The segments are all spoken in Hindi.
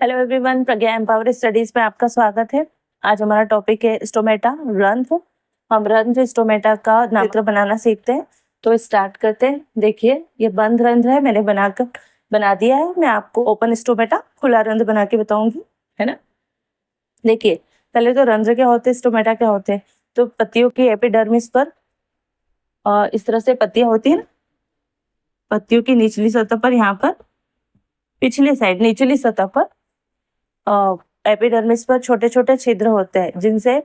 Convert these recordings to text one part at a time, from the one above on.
हेलो एवरीवन, प्रज्ञा एम्पावर स्टडीज में आपका स्वागत है। आज हमारा टॉपिक है स्टोमेटा, रंध्र। हम रंध्र स्टोमेटा का चित्र बनाना सीखते हैं। तो स्टार्ट करते हैं। देखिए, ये बंद रंध्र है, मैंने बना दिया है। मैं आपको ओपन स्टोमेटा, खुला रंध्र बना के बताऊंगी, है ना। देखिए, पहले तो रंध्र क्या होते हैं, स्टोमेटा क्या होते हैं। तो पत्तियों की एपिडर्मिस पर इस तरह से पत्तियां होती है ना, पत्तियों की निचली सतह पर, यहाँ पर पिछली साइड निचली सतह पर एपिडर्मिस पर छोटे छोटे छिद्र होते हैं, जिनसे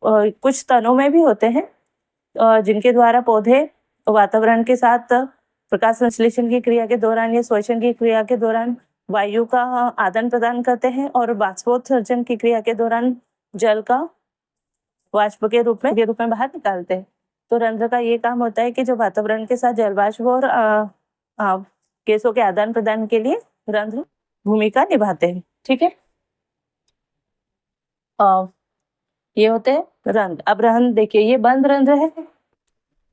कुछ तनों में भी होते हैं, जिनके द्वारा पौधे वातावरण के साथ प्रकाश संश्लेषण की क्रिया के दौरान या श्वसन की क्रिया के दौरान वायु का आदान प्रदान करते हैं, और बाष्पोत्सर्जन की क्रिया के दौरान जल का वाष्प के रूप में बाहर निकालते हैं। तो रंध्र का ये काम होता है कि जो वातावरण के साथ जल वाष्प और गैसों के आदान प्रदान के लिए रंध्र भूमिका निभाते हैं। ठीक है, ये होते हैं रंध्र। अब रंध्र देखिए, ये बंद रंध्र है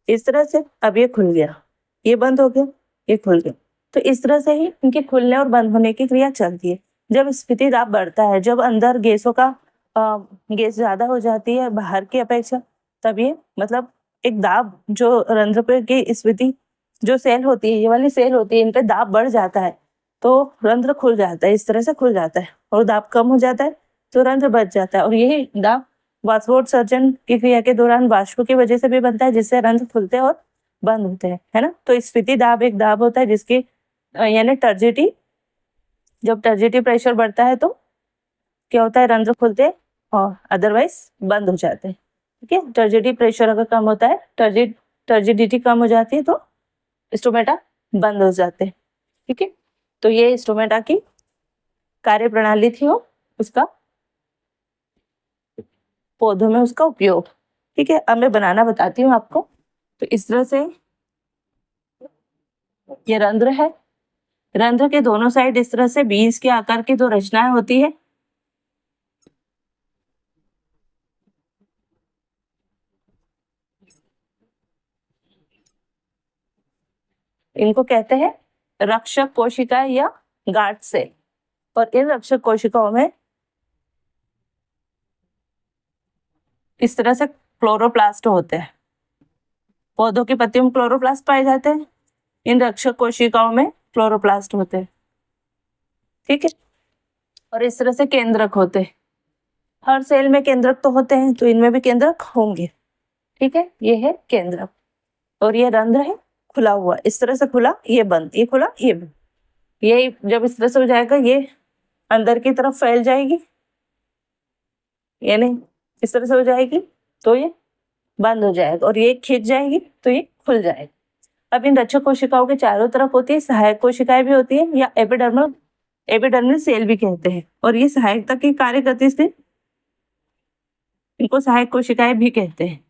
इस तरह से। अब ये खुल गया, ये बंद हो गया, ये खुल गया। तो इस तरह से ही इनके खुलने और बंद होने की क्रिया चलती है। जब स्फीति दाब बढ़ता है, जब अंदर गैसों का गैस ज्यादा हो जाती है बाहर की अपेक्षा, तब ये मतलब एक दाब, जो रंध्र पे की स्फीति, जो सेल होती है, ये वाली सेल होती है, इन पे दाब बढ़ जाता है तो रंध्र खुल जाता है। इस तरह से खुल जाता है, और दाब कम हो जाता है तो रंध्र बच जाता है। और यही दाब वाष्पोत्सर्जन की क्रिया के दौरान वाष्प की वजह से भी बनता है, जिससे रंध्र खुलते हैं और बंद होते हैं, है ना। तो स्फीति दाब एक दाब होता है जिसकी यानी टर्जिटी, जब टर्जिटी प्रेशर बढ़ता है तो क्या होता है, रंध्र खुलते हैं और अदरवाइज बंद हो जाते हैं। ठीक है, टर्जिटी प्रेशर अगर कम होता है, टर्जिडिटी कम हो जाती है, तो स्टोमेटा बंद हो जाते हैं। ठीक है, तो ये स्टोमेटा की कार्य प्रणाली थी, हो उसका पौधों में उसका उपयोग। ठीक है, अब मैं बनाना बताती हूँ आपको। तो इस तरह से ये रंध्र है। रंध्र के दोनों साइड इस तरह से बीज के आकार की दो रचनाएं होती है। इनको कहते हैं रक्षक कोशिकाएं या गार्ड सेल। और इन रक्षक कोशिकाओं में इस तरह से क्लोरोप्लास्ट होते हैं। पौधों की पत्तियों में क्लोरोप्लास्ट पाए जाते हैं, इन रक्षक कोशिकाओं में क्लोरोप्लास्ट होते हैं। ठीक है, और इस तरह से केंद्रक होते हैं। हर सेल में केंद्रक तो होते हैं, तो इनमें भी केंद्रक होंगे। ठीक है, ये है केंद्रक। और ये रंध्र है खुला हुआ, इस तरह से खुला, ये बंद, ये खुला, ये बंद। ये जब इस तरह से हो जाएगा, ये अंदर की तरफ फैल जाएगी, यानी इस तरह से हो जाएगी तो ये बंद हो जाएगा, और ये खिंच जाएगी तो ये खुल जाएगा। अब इन रक्षक कोशिकाओं के चारों तरफ होती है सहायक कोशिकाएं भी होती है, या एपिडर्मल सेल भी कहते हैं। और ये सहायकता की कार्य करती है, इनको सहायक कोशिकाएं भी कहते हैं।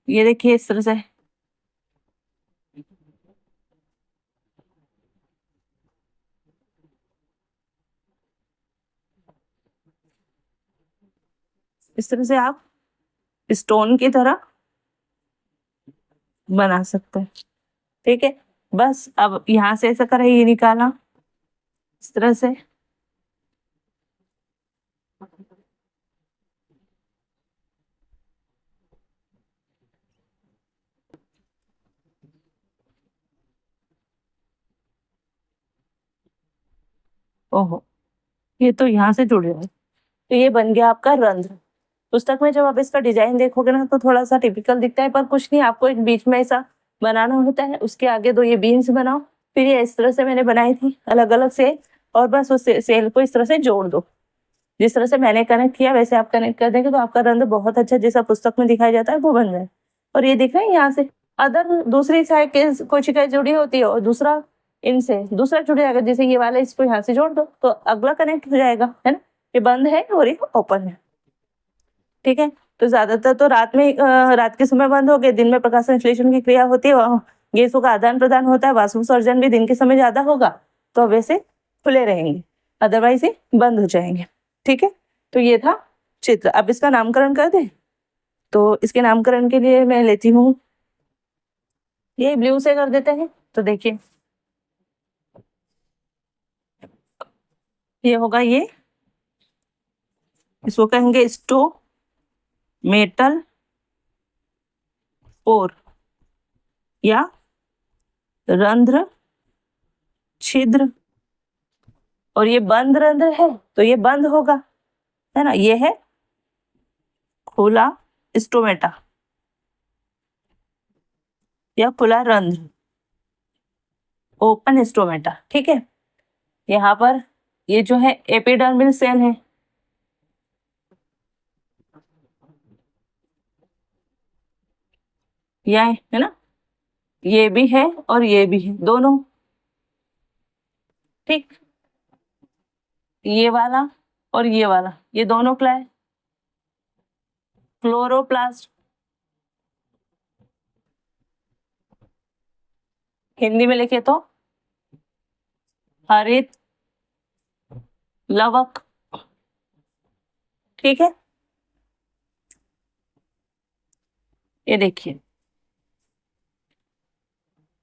ये देखिए इस तरह से आप स्टोन की तरह बना सकते हैं। ठीक है, बस अब यहाँ से ऐसा करें, ये निकाला इस तरह से। ओहो, ये तो यहाँ से जुड़ गया। तो ये बन गया आपका रंध्र। पुस्तक में जब आप इसका डिजाइन देखोगे ना, तो थोड़ा सा टिपिकल दिखता है, पर कुछ नहीं, आपको एक बीच में ऐसा बनाना होता है। उसके आगे दो ये बीन्स बनाओ, फिर ये इस तरह से मैंने बनाई थी अलग अलग सेल, और बस उस सेल को इस तरह से जोड़ दो। जिस तरह से मैंने कनेक्ट किया वैसे आप कनेक्ट कर देंगे तो आपका रंध्र बहुत अच्छा, जैसा पुस्तक में दिखाया जाता है, वो बन जाए। और ये दिख रहा है, यहाँ से अदर दूसरी साइड के कोशिकाएं जुड़ी होती है, और दूसरा इनसे दूसरा जुड़ जाएगा। जैसे ये वाला, इसको यहाँ से जोड़ दो तो अगला कनेक्ट हो जाएगा, है ना। ये बंद है और ये ओपन है। ठीक है, तो ज्यादातर तो रात के समय बंद हो गए, दिन में प्रकाश संश्लेषण की क्रिया होती है, गैसों का आदान प्रदान होता है, वाष्पोत्सर्जन भी दिन के समय ज्यादा होगा, तो अब वैसे खुले रहेंगे, अदरवाइज ये बंद हो जाएंगे। ठीक है, तो ये था चित्र। अब इसका नामकरण कर दें। तो इसके नामकरण के लिए मैं लेती हूँ, ये ब्लू से कर देते हैं। तो देखिए, ये होगा ये, इसको कहेंगे स्टोमेटल पोर या रंध्र छिद्र। और ये बंद रंध्र है तो ये बंद होगा, है ना। ये है खुला स्टोमेटा या खुला रंध्र, ओपन स्टोमेटा, ठीक है। यहाँ पर ये जो है एपिडर्मल सेल है, यह है ना, ये भी है और ये भी है, दोनों, ठीक। ये वाला और ये वाला, ये दोनों क्या है, क्लोरोप्लास्ट। हिंदी में लिखे तो हरित लवक, ठीक है। ये देखिए,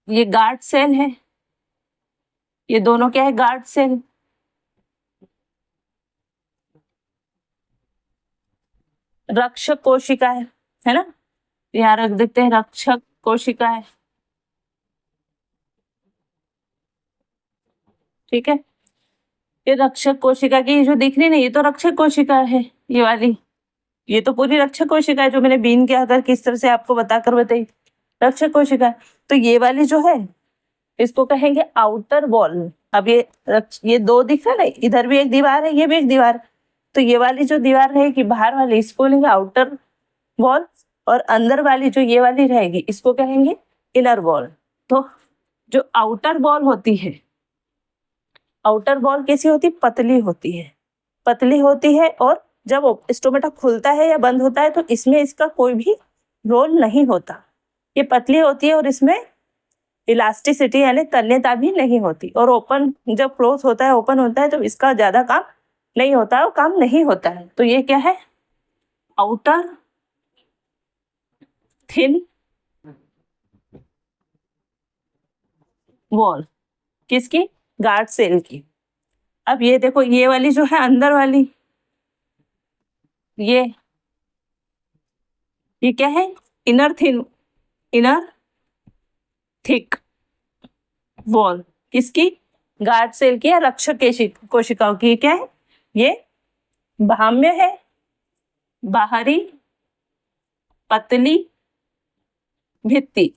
ये गार्ड सेल है, ये दोनों क्या है, गार्ड सेल। रक्षक कोशिका है ना, यहाँ रख देते हैं रक्षक कोशिका है, ठीक है। ये रक्षक कोशिका की जो दिख रही है ना, ये तो रक्षक कोशिका है, ये वाली, ये तो पूरी रक्षक कोशिका है जो मैंने बीन के आकर किस तरह से आपको बताकर बताई, रक्षक कोशिका। तो ये वाली जो है इसको कहेंगे आउटर वॉल। अब ये दो दिख रहा है ना, इधर भी एक दीवार है, ये भी एक दीवार, तो ये वाली जो दीवार रहेगी बाहर वाली, इसको लेंगे आउटर वॉल, और अंदर वाली जो ये वाली रहेगी इसको कहेंगे इनर वॉल। तो जो आउटर वॉल होती है, आउटर वॉल कैसी होती है, पतली होती है, पतली होती है, और जब स्टोमेटा खुलता है या बंद होता है तो इसमें इसका कोई भी रोल नहीं होता, ये पतली होती है और इसमें इलास्टिसिटी यानी तन्यता भी नहीं होती। और ओपन जब क्लोज होता है, ओपन होता है, तो इसका ज्यादा काम नहीं होता है, और काम नहीं होता है। तो ये क्या है, आउटर थिन वॉल, किसकी, गार्ड सेल की। अब ये देखो, ये वाली जो है अंदर वाली, ये क्या है, inner thin, inner thick wall, किसकी, गार्ड सेल की या रक्षक कोशिकाओं की। क्या है, ये बाह्य है, बाहरी पतली भित्ति,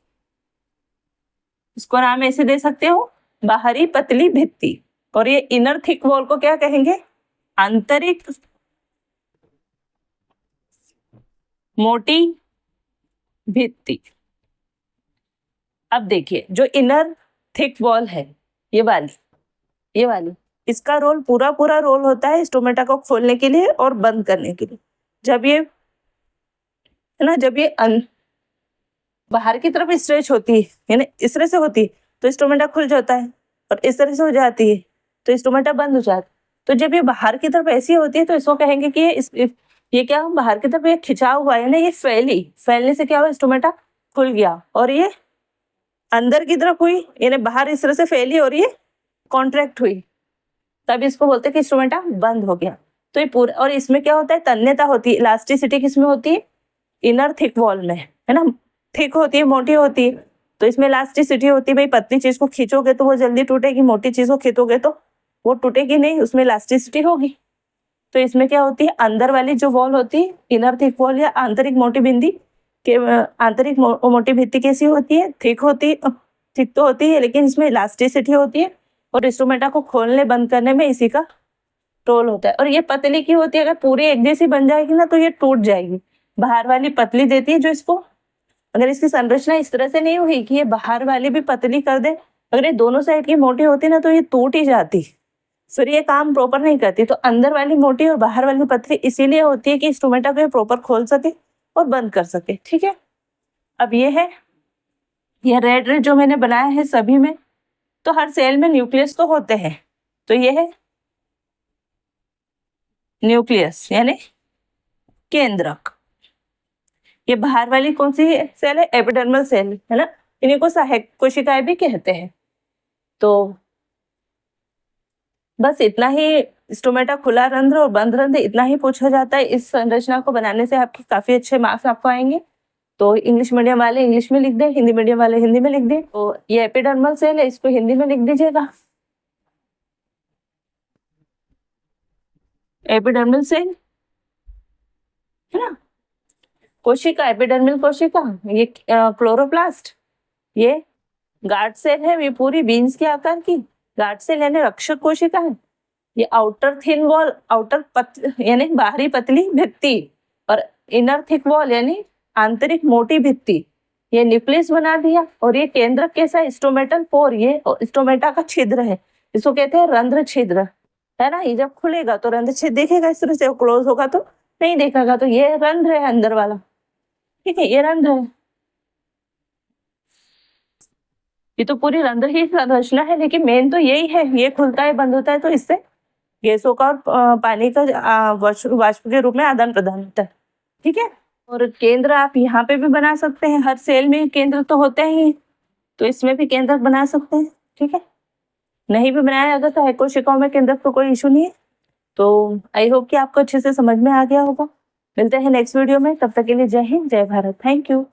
इसको नाम ऐसे दे सकते हो, बाहरी पतली भित्ति। और ये इनर थिक वॉल को क्या कहेंगे, आंतरिक मोटी भित्ति। अब देखिए, जो इनर थिक वॉल है, ये वाली, इसका रोल पूरा रोल होता है स्टोमेटा को खोलने के लिए और बंद करने के लिए। जब ये है ना, जब ये बाहर की तरफ स्ट्रेच होती है, यानी इस तरह से होती है, तो स्टोमेटा खुल जाता है, और इस तरह से हो जाती है तो स्टोमेटा बंद हो जाता है। तो जब ये बाहर की तरफ ऐसी होती है तो इसको कहेंगे कि ये क्या, बाहर की तरफ ये खिंचा हुआ है ना, ये फैलने से क्या हुआ, स्टोमेटा खुल गया। और ये अंदर की तरफ हुई, यानी बाहर इस तरह से फैली और ये कॉन्ट्रैक्ट हुई, तब इसको बोलते हैं कि स्टोमेटा बंद हो गया। तो ये पूरा, और इसमें क्या होता है, तन्यता होती है, इलास्टिसिटी किसमें होती है, इनर थिक वॉल में, है ना। थिक होती है, मोटी होती है, तो इसमें इलास्टिसिटी होती है। भाई पतली चीज को खींचोगे तो वो जल्दी टूटेगी, मोटी चीज को खींचोगे तो वो टूटेगी नहीं, उसमें इलास्टिसिटी होगी। तो इसमें क्या होती है, अंदर वाली जो वॉल होती है, इनर थिक वॉल या आंतरिक मोटी भित्ति के, आंतरिक मोटी भित्ति कैसी होती है, थिक तो होती है, लेकिन इसमें इलास्टिसिटी होती है, और स्टोमेटा को खोलने बंद करने में इसी का रोल होता है। और ये पतली की होती है, अगर पूरी एक जैसी बन जाएगी ना तो ये टूट जाएगी। बाहर वाली पतली देती है जो इसको, अगर इसकी संरचना इस तरह से नहीं हुई कि ये बाहर वाली भी पतली कर दे, अगर ये दोनों साइड की मोटी होती ना तो ये टूट ही जाती, फिर ये काम प्रॉपर नहीं करती। तो अंदर वाली मोटी और बाहर वाली पतली इसीलिए होती है कि स्टोमेटा को प्रॉपर खोल सके और बंद कर सके, ठीक है। अब ये है, यह रेड जो मैंने बनाया है सभी में, तो हर सेल में न्यूक्लियस तो होते हैं, तो ये है न्यूक्लियस यानी केंद्रक। ये बाहर वाली कौन सी सेल है, एपिडर्मल सेल, है ना, इन्हीं को सहायक कोशिकाएं भी कहते हैं। तो बस इतना ही स्टोमेटा खुला रंध्र और बंद रंध्र इतना ही पूछा जाता है। इस संरचना को बनाने से आपके काफी अच्छे मार्क्स आपको आएंगे। तो इंग्लिश मीडियम वाले इंग्लिश में लिख दें, हिंदी मीडियम वाले हिंदी में लिख दें। तो ये एपिडर्मल सेल है, इसको हिंदी में लिख दीजिएगा, एपिडर्मल सेल है ना। कोशिका, एपिडर्मल कोशिका, ये क्लोरोप्लास्ट, ये गार्ड सेल है, ये पूरी बीन्स के आकार की गार्ड सेल यानी रक्षक कोशिका है। ये आउटर थिन वॉल, यानी बाहरी पतली भित्ति, और इनर थिक वॉल यानी आंतरिक मोटी भित्ति, ये न्यूक्लियस बना दिया। और ये केंद्रक कैसा है, स्टोमेटल पोर, ये स्टोमेटा का छिद्र है, इसको कहते हैं रंध्र छिद्र, है ना। ये जब खुलेगा तो रंध्र छिद्र देखेगा इस तरह से, क्लोज होगा तो नहीं देखेगा। तो ये रंध्र है अंदर वाला, ठीक है, ये रंध्र है। ये तो पूरी रंध्र ही संरचना है, लेकिन मेन तो यही है, ये खुलता है बंद होता है तो इससे गैसों का और पानी का वाष्प के रूप में आदान प्रदान होता है, ठीक है। और केंद्र आप यहाँ पे भी बना सकते हैं, हर सेल में केंद्र तो होते ही, तो इसमें भी केंद्र बना सकते हैं, ठीक है। नहीं भी बनाया अगर तो कोशिकाओं में केंद्र तो कोई इशू नहीं है। तो आई होप कि आपको अच्छे से समझ में आ गया होगा। मिलते हैं नेक्स्ट वीडियो में, तब तक के लिए जय हिंद, जय भारत, थैंक यू।